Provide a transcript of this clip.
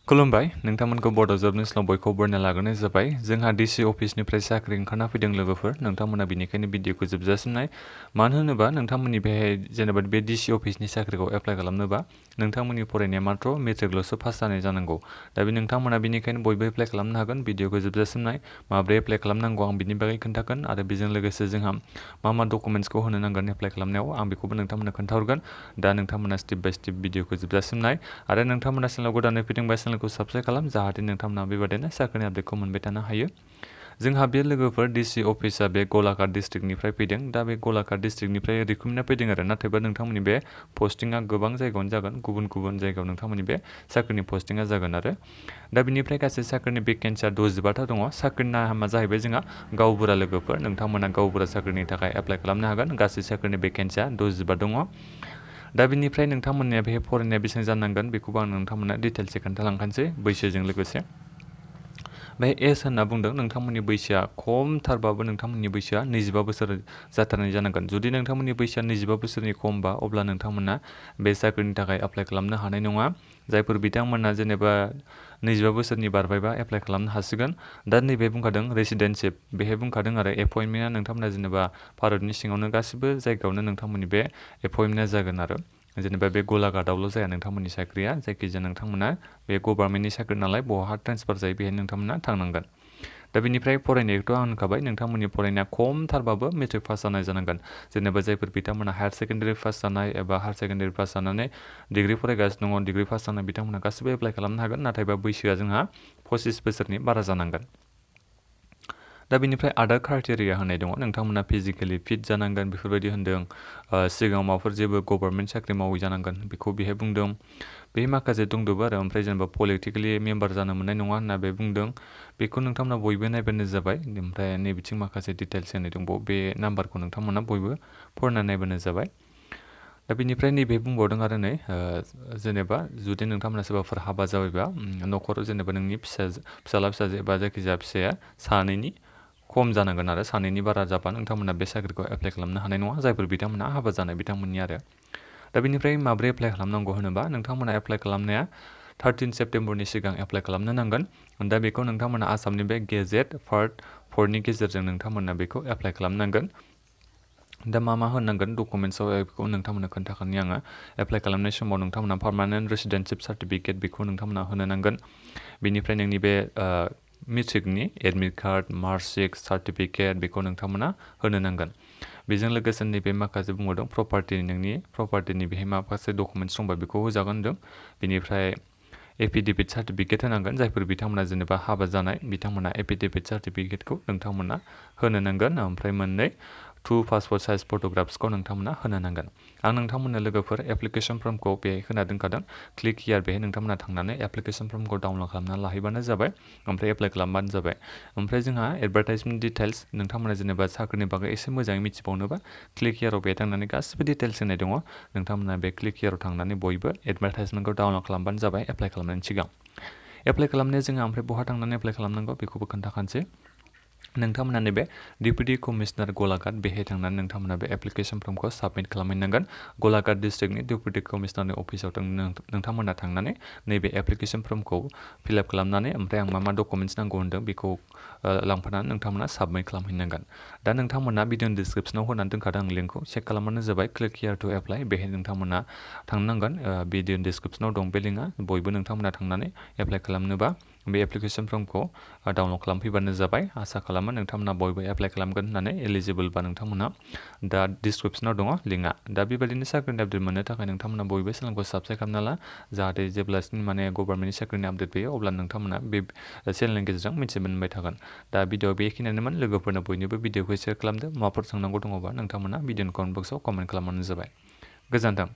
खुलुमबाय नोंथांमोनखौ बड' जब निउसआव बयखौबो बरायना लाग्रोनाय जाबाय। जोंहा डिसि अफिसनिफ्राय साख्रि ओंखारना फैदों लोगोफोर, नोंथांमोना बेनिखायनो भिडिअखौ जोबजासिम नाय। मानो होनोबा नोंथांमोननि बेहाय जेनेबा बे डिसि अफिसनि साख्रिखौ एप्लाइ खालामनोबा नोंथांमोननि फरायनाया मात्र मेट्रिकल'सो पास जानाय जानांगौ। दा बे नोंथांमोना बेनिखायनो बयबो एप्लाइ खालामनो हागोन। भिडिअखौ जोबजासिम नाय। माब्रै एप्लाइ खालामनांगौ आं बिनि बागै खोन्थागोन आरो बेजों लोगोसे जोंहा मा डकुमेन्ट्सखौ होनो नांगोन एप्लाइ खालामनायाव आं बेखौबो नोंथांमोननो खोन्थाहरगोन। दा नोंथांमोना स्टेप बाय स्टेप भिडिअखौ जोबजासिम नाय आरो नोंथांमोना चेनेलाव गोदानै फैदोंबा चेनेलखौ साबस्क्राइब खालाम जाहाथे नोंथांमोना बेबायदिनो साख्रिनि आपडेटखौ मोनबाय थानो हायो। जोंहा बे लोगोफोर डिसि अफिसा बे गलाघाट डिस्ट्रिक्टनिफ्राय फैदों। दा बे गलाघाट डिस्ट्रिक्टनिफ्राय रिक्रुटमेन्टआ फैदों आरो नाथायबा नोंथांमोननि बे पस्टिंआ गोबां जायगायावनो जागोन, गुबुन गुबुन जायगायाव नोंथांमोननि बे साख्रिनि पस्टिंआ जागोन आरो दा बिनिफ्राय गासै साख्रिनि भेकेन्सिया 65टा दङ। साख्रिनि नामा जाहैबाय जोंहा गावबुरा लोगोफोर, नोंथांमोना गावबुरा साख्रिनि थाखाय एप्लाइ खालामनो हागोन। गासै साख्रिनि भेकेन्सिया 65 दङ। दा बिनिफ्राय नोंथांमोननिया बे फरायनाया बेसेबां जानांगोन बेखौबो आं नोंथांमोननो डिटेल्सै खोन्थालांखानोसै बैसोजों लोगोसे। बे एज होनना बुंदों नोंथांमोननि बैसोआ खमथारबाबो नोंथांमोननि बैसोआ 25 बोसोर जाथारनाय जानांगोन। जुदि नोंथांमोननि बैसोआ 25 बोसोरनि खमबा अब्ला नोंथांमोना बे साख्रिनि थाखाय एप्लाइ खालामनो हानाय नङा। जायफोर बिथांमोना जेनेबा 25 बोसोरनि बारबायबा एप्लाइ खालामनो हासिगोन। दा नैबे बुंखादों रेसिडेन्टशिप, बेहाय बुंखादों आरो एपइन्टमेन्टआ नोंथांमोना जेनेबा भारतनि सिङावनो गासिबो जायगायावनो नोंथांमोननि बे एपइन्टमेन्टआ जागोन आरो जेनेबा बे गलाघाटआवल' जाया नोंथांमोननि साख्रिया, जायखिजाया नोंथांमोना बे गभर्नमेन्टनि साख्रि नालाय बहा ट्रेन्सफार जायो बेहाय नोंथांमोना थांनांगोन। दा बेनिफ्राय फरायनायखौथ' आं होनखाबाय नोंथांमोननि फरायनाया खमथारबाबो मेट्रिक पास जानाय जानांगोन। जेनेबा जायफोर बिथांमोना हायार सेकेन्डारि पास जानाय एबा हायार सेकेन्डारि पास जानानै डिग्रि फरायगासिनो दङ, डिग्रि पास जानाय बिथांमोना गासिबो एप्लाइ खालामनो हागोन। नाथायबा बैसोआ जोंहा 25 बोसोरनि बारा जानांगोन। दा बेनिफ्राय आदार क्राइटेरिया होनाय दङ, नोंथांमोना फिजिकेलि फिट जानांगोन बेफोरबायदि होन्दों। सिगाङाव माबाफोर जेबो गभर्नमेन्ट साख्रि मावै जानांगोन बेखौ बेहाय बुंदों। बे माखासे दंजोबो आरो ओमफ्राय जेनेबा पलिटिकेलि मेम्बार जानो मोननाय नङा होनना बे बुंदों। बेखौ नोंथांमोना बयबो नायबानो जाबाय। ओमफ्राय नैबिथिं माखासे डिटेल्स होनाय दंबावो, बे नाम्बारखौ नोंथांमोना बयबो फरायना नायबानो जाबाय। दा बेनिफ्राय नैबे बुंबावदों आरो नै जेनेबा जुदि नोंथांमोना सोरबाफोर हाबा जाबायबा न'खराव जेनेबा नोंनि फिसाला फिसाजो एबा जायखिजाया फिसाया सानैनि खम जानांगोन आरो सानैनि बारा जाबा नोंथांमोना बे साख्रिखौ एप्लाइ खालामनो हानाय नङा। जायफोर बिथांमोना हाबा जानाय बिथांमोननि आरो दा बेनिफ्राय माब्रै एप्लाइ खालामनांगौ होनोबा नोंथांमोना एप्लाइ खालामनाया 13 सेप्तेम्बरनि सिगां एप्लाइ खालामनो नांगोन। दा बेखौ नोंथांमोना आसामनि बे गेजेट पार्ट 4नि गेजेरजों नोंथांमोना बेखौ एप्लाइ खालामनांगोन। दा मा होनांगोन डकुमेन्ट्सआव बेखौ नोंथांमोननो खोन्थाखानि आङो। एप्लाइ खालामनाय समाव नोंथांमोना पार्मानेन्ट रेसिडेन्टशिप सार्टिफिकेट बेखौ नोंथांमोना होनो नांगोन। बेनिफ्राय नोंनि बे मेट्रिकनि एडमिट कार्ड, मार्कशिट, सार्टिफिकेट बेखौ नोंथांमोना होनो नांगोन। बेजों लोगोसे नैबे माखासे बुंबावदों नोंनि प्रपार्टिनि बेहाय माखासे डकुमेन्ट्स दंबा बेखौ होजागोन होनदों। बेनिफ्राय एफिडेभिट सार्टिफिकेट होनांगोन। जायफोर बिथांमोना जेनेबा हाबा जानाय बिथांमोना एफिडेभिट सार्टिफिकेटखौ नोंथांमोना होनो नांगोन। ओमफ्राय मोननै 2 पासपोर्ट साइज फट'ग्राफ्सखौ नोंथांमोना होनो नांगोन। आं नोंथांमोननो लोगोफोर एप्लिकेसन फर्मखौ बेहाय होना दोनखादों। क्लिक हियार बेहाय नोंथांमोना थांनानै एप्लिकेसन फर्मखौ डाउनलड खालामनानै लाहैबानो जाबाय। ओमफ्राय एप्लाइ खालामबानो जाबाय। ओमफ्राय जोंहा एडभार्टाइजमेन्ट डिटेल्स, नोंथांमोना जेनेबा साख्रिनि बागै एसे मोजाङै मिथिबावनोबा क्लिक हियाराव बेहाय थांनानै गासिबो डिटेल्स होनाय दङ। नोंथांमोना बे क्लिक हियाराव थांनानै बयबो एडभार्टाइजमेन्टखौ डाउनलड खालामबानो जाबाय एप्लाइ खालामनायनि सिगां। एप्लाइ खालामनाया जोंहा ओमफ्राय बहा थांनानै एप्लाइ खालामनांगौ बेखौबो खोन्थाखानोसै। नोंथांमोना नैबे डिपुटि कमिशनार गलाघाट बेहाय थांनानै नोंथांमोना बे एप्लिकेसन फर्मखौ साबमिट खालामहैनांगोन। गलाघाट डिस्ट्रिक्टनि डिपुटि कमिशनारनि अफिसाव नोंथांमोना थांनानै नैबे एप्लिकेसन फर्मखौ फिलआप खालामनानै ओमफ्राय आं मा डकुमेन्ट्स नांगौ होन्दों बेखौ लांफानानै नोंथांमोना साबमिट खालामहैनांगोन। दा नोंथांमोना भिडिअनि डिसक्रिपसनाव होनानै दोनखादों आं लिंकखौ चेक खालामबानो जाबाय। क्लिक हियार टु एप्लाइ बेहाय नोंथांमोना थांनांगोन। भिडिअनि डिसक्रिपसनाव दं बे लिंकआ। बयबो नोंथांमोना थांनानै एप्लाइ खालामनोबा बे एप्लिकेसन फर्मखौ डाउनलड खालामफैबानो जाबाय। आसा खालामो नोंथांमोना बयबो एप्लाइ खालामगोन होननानै, एलिजिबोलबा नोंथांमोना दा डिसक्रिपसनाव दङ लिंकआ। दा बेबायदिनो साख्रिनि आपडेट मोननो थाखाय नोंथांमोना बयबो चेनेलखौ साबस्क्राइब खालामना ला, जाहाथे जेब्लासिम माने गभर्नमेन्टनि साख्रिनि आपडेट फैयो अब्ला नोंथांमोना बे चेनेलनि गेजेरजों मिथिनो मोनबाय थागोन। दा भिडिअ बेखिनियानोमोन। लोगोफोरनो बयनोबो भिडिअखौ शेयार खालामदो। माबाफोर सोंनांगौ दङबा नोंथांमोना भिडिअनि कमेन्ट बक्सआव कमेन्ट खालामबानो जाबाय। गोजोन्थों।